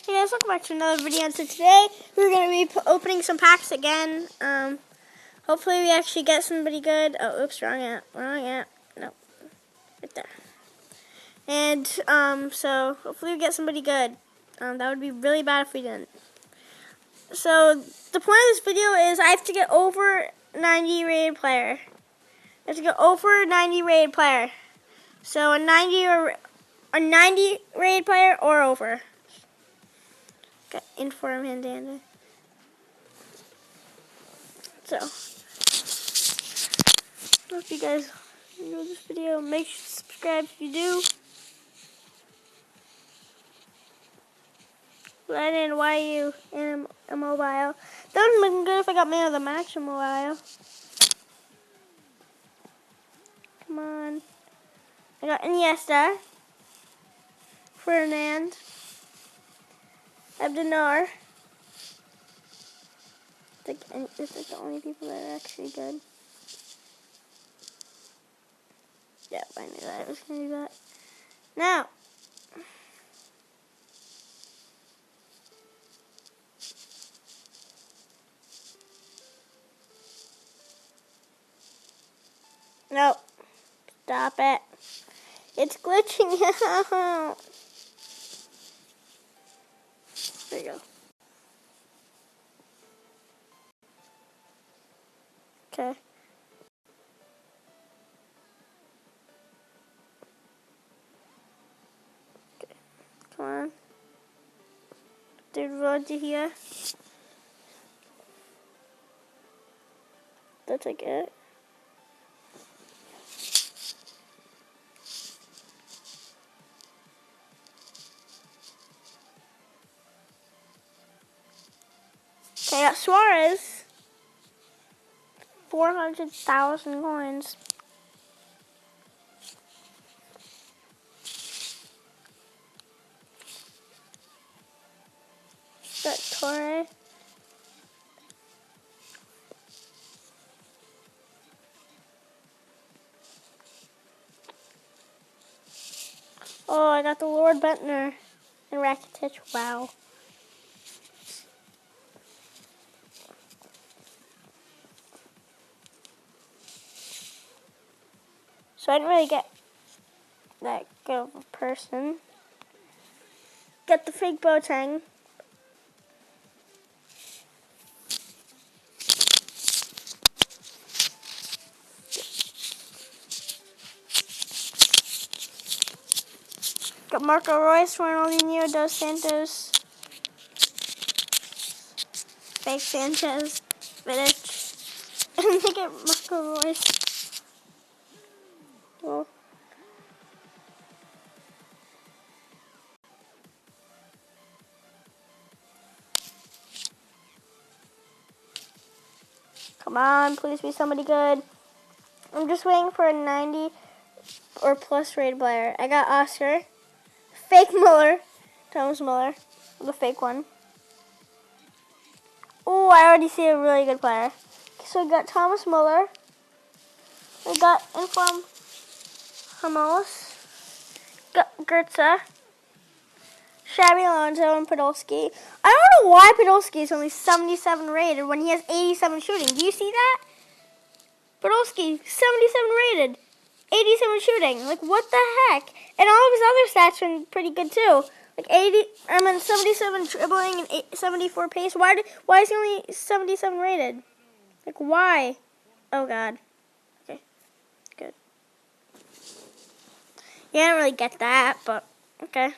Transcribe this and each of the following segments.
Hey guys, welcome back to another video. So today we're going to be opening some packs again. Hopefully we actually get somebody good. Oh, oops, wrong app. No, right there. And so hopefully we get somebody good. That would be really bad if we didn't. So the point of this video is I have to get over 90 rated player. I have to get over 90 rated player. So a 90 rated player or over. Got inform hand. So, hope you guys enjoyed this video. Make sure to subscribe if you do. Let in YU and a mobile. That would have been good if I got Man of the Match in mobile. Come on. I got Iniesta, Fernand, Abdenar. It's like the only people that are actually good. Yep, I knew that I was going to do that. Now. No. Stop it. It's glitching out. There you go. Okay. Come on. Third road to here. That's like it. Okay, I got Suarez. 400,000 coins. Got Torre. Oh, I got the Lord Bentner and Rakitic. Wow. So I didn't really get that good of a person. Got the fake Boateng. Got Marco Reus, Ronaldinho, Dos Santos. Fake Sanchez, Vidic. And they get Marco Reus. Well. Come on, please be somebody good. I'm just waiting for a 90 or plus rated player. I got Oscar, fake Muller, Thomas Muller, the fake one. Oh, I already see a really good player. So I got Thomas Muller. I got Inform Ramos, got Gertza, Xabi Alonso, and Podolski. I don't know why Podolski is only 77 rated when he has 87 shooting. Do you see that? Podolski, 77 rated, 87 shooting. Like, what the heck? And all of his other stats are pretty good, too. Like, 77 dribbling and 74 pace. Why is he only 77 rated? Like, why? Oh, God. Okay, good. Yeah, I don't really get that, but okay.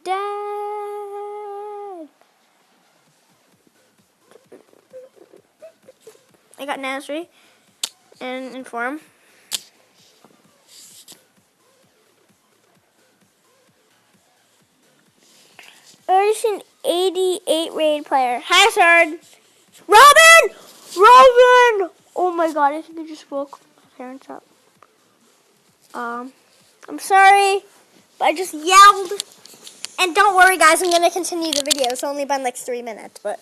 Dad! I got Nasri and Inform. I already seen 88 rated player. Hazard! Robin! Robin! Oh my God, I think I just woke my parents up. I'm sorry, but I just yelled. And don't worry, guys, I'm going to continue the video. It's only been like 3 minutes, but,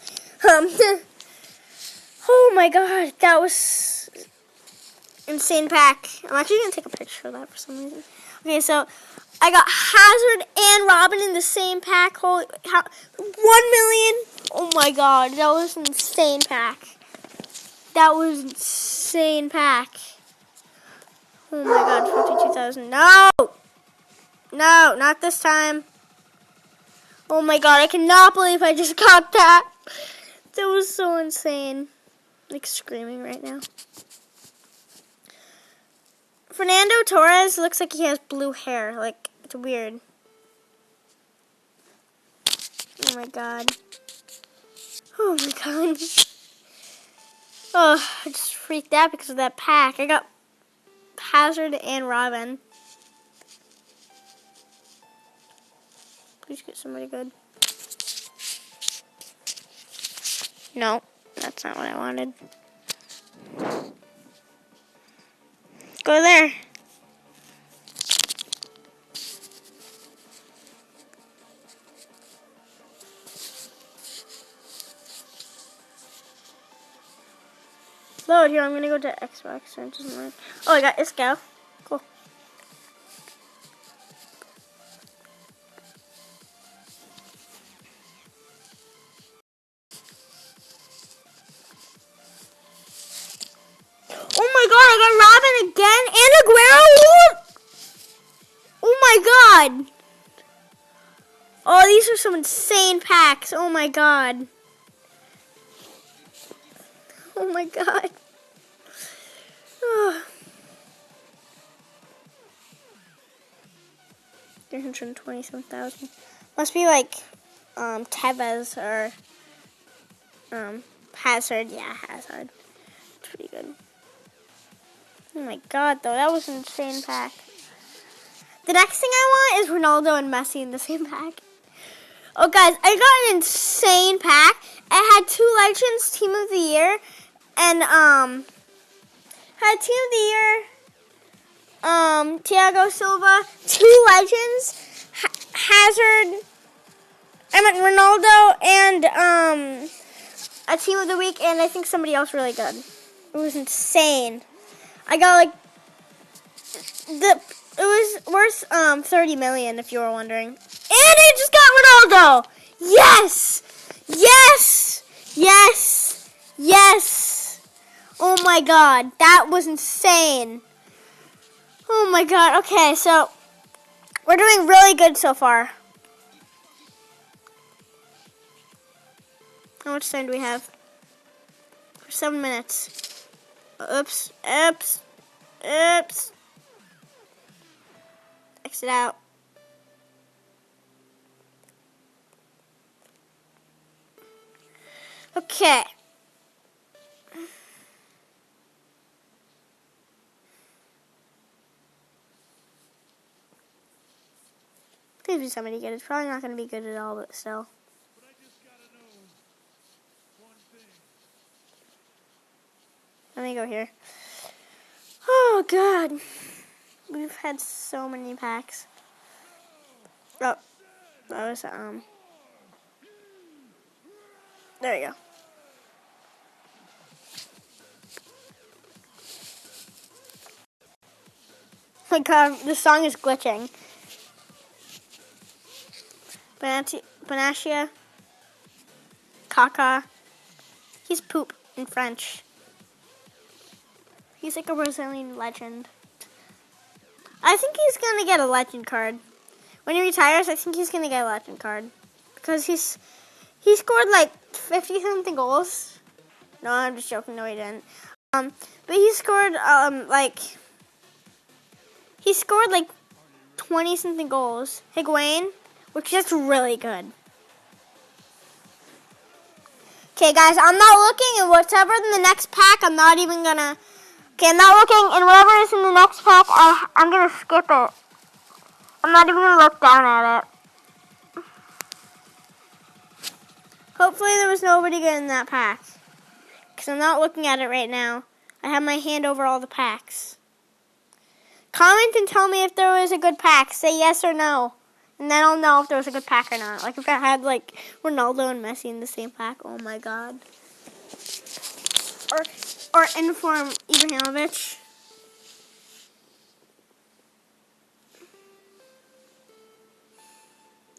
oh my God, that was insane pack. I'm actually going to take a picture of that for some reason. Okay, so I got Hazard and Robin in the same pack. Holy, 1 million. Oh my god, that was an insane pack. That was an insane pack. Oh my god, 42,000. No! No, not this time. Oh my god, I cannot believe I just got that. That was so insane. Like screaming right now. Fernando Torres looks like he has blue hair. Like, it's weird. Oh my god. Oh my god. Oh, I just freaked out because of that pack. I got Hazard and Robin. Please get somebody good. No, that's not what I wanted. Go there. Load here. I'm gonna go to Xbox. And it doesn't work. Oh, I got Isco. Cool. Oh my god, I got Robin again and Aguero. Oh my god. Oh, these are some insane packs. Oh my god. Oh my god. Oh. 327,000. Must be like Tevez or Hazard. Yeah, Hazard. It's pretty good. Oh my god, though, that was an insane pack. The next thing I want is Ronaldo and Messi in the same pack. Oh, guys, I got an insane pack. It had 2 legends, Team of the Year, and had Team of the Year, Thiago Silva, 2 legends, Hazard, Ronaldo, and a Team of the Week, and I think somebody else really good. It was insane. I got like it was worth 30 million if you were wondering. And I just got Ronaldo. Yes! Yes! Yes! Yes! Oh my god, that was insane. Oh my god. Okay, so we're doing really good so far. How much time do we have? 7 minutes. Oops. Oops. Oops. Exit out. Okay. Please be somebody good. It's probably not going to be good at all, but still. Let me go here. Oh, God. We've had so many packs. Oh, that was, there we go. Oh my god, this song is glitching. Banacia. Caca. He's poop in French. He's like a Brazilian legend. I think he's going to get a legend card. When he retires, I think he's going to get a legend card. Because he scored like 50-something goals. No, I'm just joking. No, he didn't. But he scored like 20-something goals. Higuain, which is really good. Okay, guys, I'm not looking, and whatever in the next pack, I'm not even gonna. Okay, I'm not looking, and whatever is in the next pack, I'm gonna skip it. I'm not even gonna look down at it. Hopefully there was nobody good in that pack. Because I'm not looking at it right now. I have my hand over all the packs. Comment and tell me if there was a good pack. Say yes or no. And then I'll know if there was a good pack or not. Like if I had like Ronaldo and Messi in the same pack. Oh my god. Or Inform Ibrahimovic.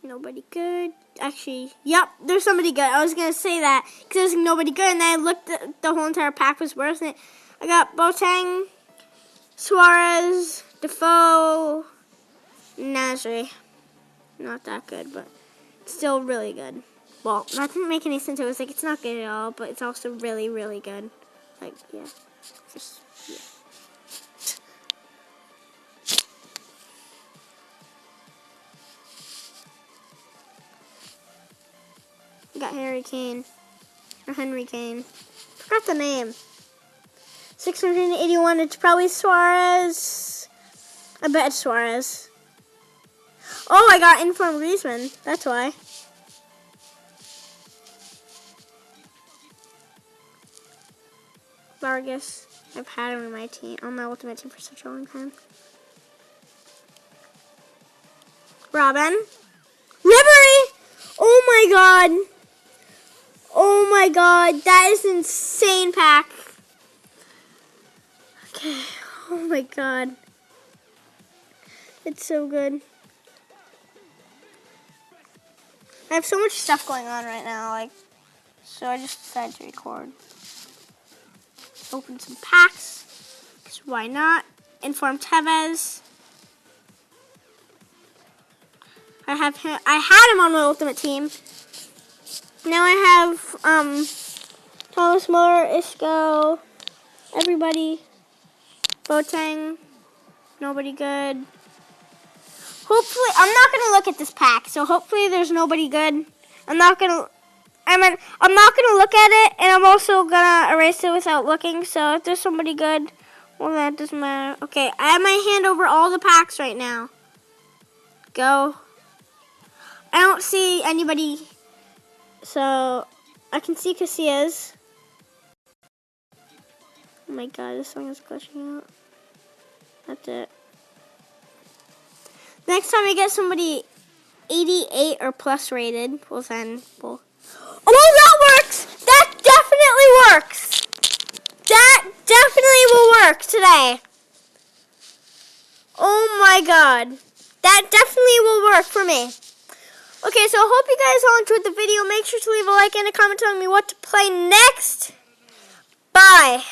nobody good. Actually, yep, there's somebody good. I was going to say that because there's nobody good, and then I looked at the whole entire pack was worse than it. I got Boateng, Suarez, Defoe, Nasri. Not that good, but still really good. Well, that didn't make any sense. It was like, it's not good at all, but it's also really, really good. Like, yeah. Just, yeah. I got Harry Kane. Or Henry Kane. Forgot the name. 681, it's probably Suarez. I bet it's Suarez. Oh, I got informed Griezmann. That's why. Vargas. I've had him in my team, on my ultimate team for such a long time. Robin. Ribery! Oh my god. Oh my god. That is an insane pack. Okay. Oh my god. It's so good. I have so much stuff going on right now, like, so I just decided to record. Open some packs, because why not? Inform Tevez. I had him on my ultimate team. Now I have Thomas Muller, Isco, everybody. Boateng, nobody good. Hopefully, I'm not gonna look at this pack, so hopefully there's nobody good. I'm not gonna look at it, and I'm also gonna erase it without looking. So if there's somebody good, well, that doesn't matter. Okay, I have my hand over all the packs right now. Go. I don't see anybody, so I can see Casillas. Oh my god, this song is glitching out. That's it. Next time I get somebody 88 or plus rated, well then, well. Oh, that works! That definitely works! That definitely will work today. Oh my god. That definitely will work for me. Okay, so I hope you guys all enjoyed the video. Make sure to leave a like and a comment telling me what to play next. Bye.